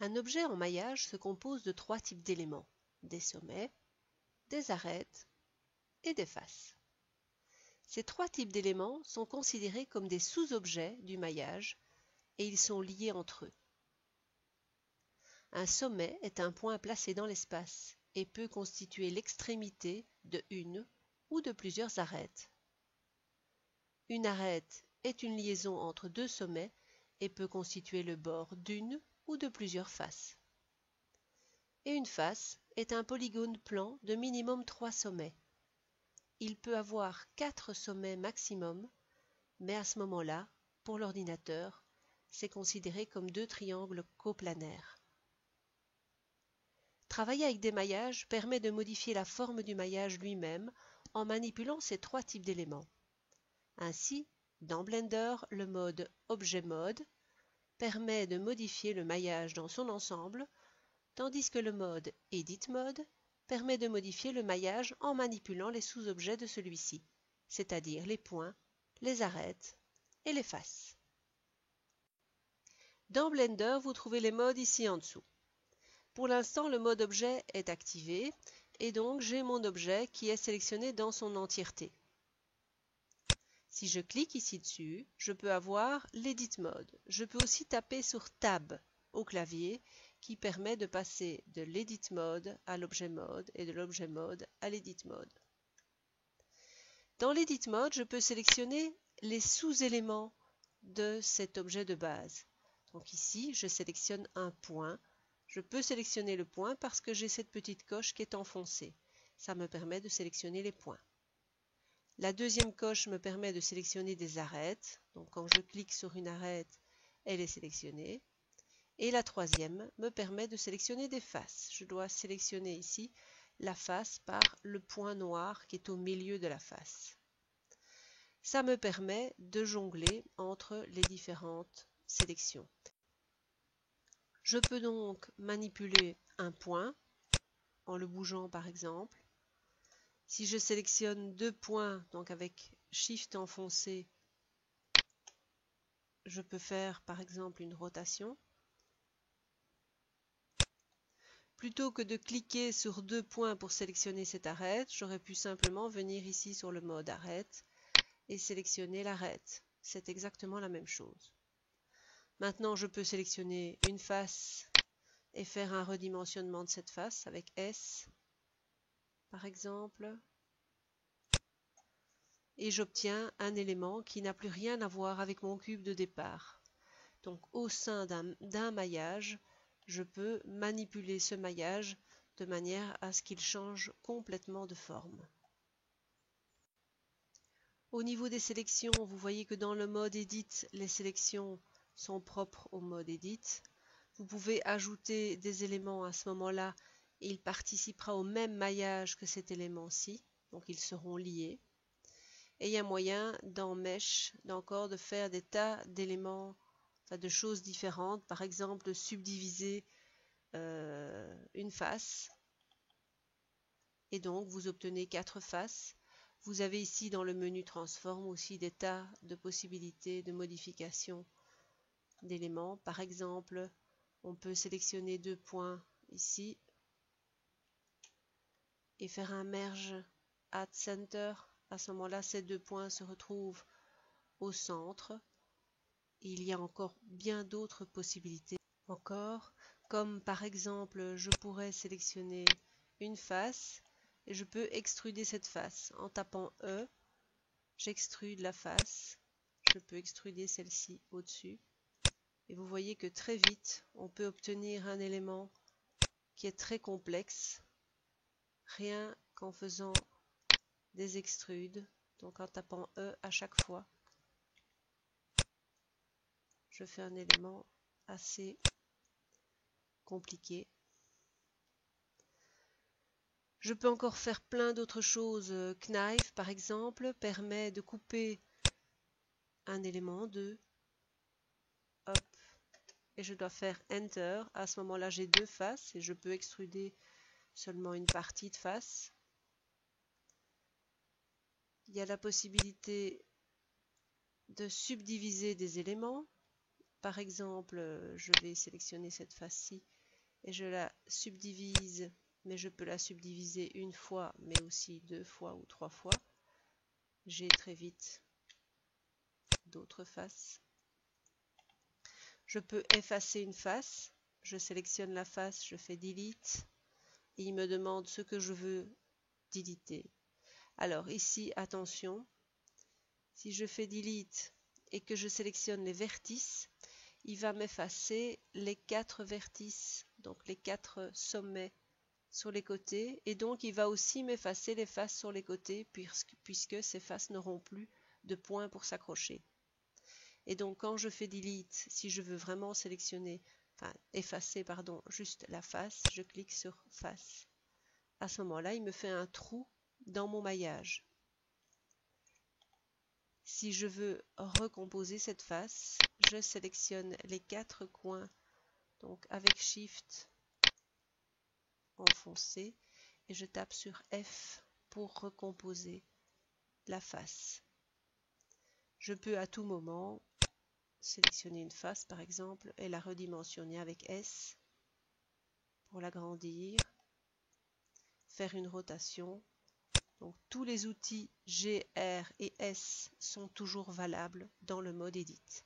Un objet en maillage se compose de trois types d'éléments, des sommets, des arêtes et des faces. Ces trois types d'éléments sont considérés comme des sous-objets du maillage et ils sont liés entre eux. Un sommet est un point placé dans l'espace et peut constituer l'extrémité de une ou de plusieurs arêtes. Une arête est une liaison entre deux sommets et peut constituer le bord d'une ou de plusieurs faces. Et une face est un polygone plan de minimum 3 sommets. Il peut avoir 4 sommets maximum, mais à ce moment-là, pour l'ordinateur, c'est considéré comme deux triangles coplanaires. Travailler avec des maillages permet de modifier la forme du maillage lui-même en manipulant ces trois types d'éléments. Ainsi, dans Blender, le mode Objet Mode permet de modifier le maillage dans son ensemble, tandis que le mode Edit Mode permet de modifier le maillage en manipulant les sous-objets de celui-ci, c'est-à-dire les points, les arêtes et les faces. Dans Blender, vous trouvez les modes ici en dessous. Pour l'instant, le mode objet est activé et donc j'ai mon objet qui est sélectionné dans son entièreté. Si je clique ici dessus, je peux avoir l'Edit Mode. Je peux aussi taper sur Tab au clavier qui permet de passer de l'Edit Mode à l'Objet Mode et de l'Objet Mode à l'Edit Mode. Dans l'Edit Mode, je peux sélectionner les sous-éléments de cet objet de base. Donc ici, je sélectionne un point. Je peux sélectionner le point parce que j'ai cette petite coche qui est enfoncée. Ça me permet de sélectionner les points. La deuxième coche me permet de sélectionner des arêtes. Donc quand je clique sur une arête, elle est sélectionnée. Et la troisième me permet de sélectionner des faces. Je dois sélectionner ici la face par le point noir qui est au milieu de la face. Ça me permet de jongler entre les différentes sélections. Je peux donc manipuler un point en le bougeant par exemple. Si je sélectionne deux points, donc avec Shift enfoncé, je peux faire par exemple une rotation. Plutôt que de cliquer sur deux points pour sélectionner cette arête, j'aurais pu simplement venir ici sur le mode arête et sélectionner l'arête. C'est exactement la même chose. Maintenant, je peux sélectionner une face et faire un redimensionnement de cette face avec S, par exemple. Et j'obtiens un élément qui n'a plus rien à voir avec mon cube de départ. Donc au sein d'un maillage, je peux manipuler ce maillage de manière à ce qu'il change complètement de forme. Au niveau des sélections, vous voyez que dans le mode Edit, les sélections sont propres au mode Edit. Vous pouvez ajouter des éléments à ce moment-là et il participera au même maillage que cet élément-ci, donc ils seront liés. Et il y a moyen dans Mesh d'encore de faire des tas d'éléments, enfin de choses différentes, par exemple de subdiviser une face et donc vous obtenez 4 faces. Vous avez ici dans le menu Transform aussi des tas de possibilités de modification d'éléments. Par exemple, on peut sélectionner deux points ici et faire un Merge at Center. À ce moment-là, ces deux points se retrouvent au centre. Il y a encore bien d'autres possibilités encore, comme par exemple, je pourrais sélectionner une face et je peux extruder cette face. En tapant E, j'extrude la face. Je peux extruder celle-ci au-dessus. Et vous voyez que très vite, on peut obtenir un élément qui est très complexe, rien qu'en faisant des extrudes. Donc en tapant E à chaque fois, je fais un élément assez compliqué. Je peux encore faire plein d'autres choses. Knife, par exemple, permet de couper un élément en deux. Hop. Et je dois faire Enter. À ce moment-là, j'ai deux faces et je peux extruder seulement une partie de face. Il y a la possibilité de subdiviser des éléments. par exemple, je vais sélectionner cette face-ci et je la subdivise, mais je peux la subdiviser une fois, mais aussi 2 fois ou 3 fois. J'ai très vite d'autres faces. Je peux effacer une face. Je sélectionne la face, je fais Delete et il me demande ce que je veux deleter. Alors ici, attention, si je fais Delete et que je sélectionne les vertices, il va m'effacer les 4 vertices, donc les 4 sommets sur les côtés, et donc il va aussi m'effacer les faces sur les côtés puisque ces faces n'auront plus de points pour s'accrocher. Et donc quand je fais Delete, si je veux vraiment sélectionner, enfin effacer pardon, juste la face, je clique sur face. À ce moment-là, il me fait un trou dans mon maillage. Si je veux recomposer cette face, je sélectionne les 4 coins, donc avec Shift enfoncé, et je tape sur F pour recomposer la face. Je peux à tout moment sélectionner une face par exemple et la redimensionner avec S pour l'agrandir, faire une rotation. Donc tous les outils G, R et S sont toujours valables dans le mode Edit.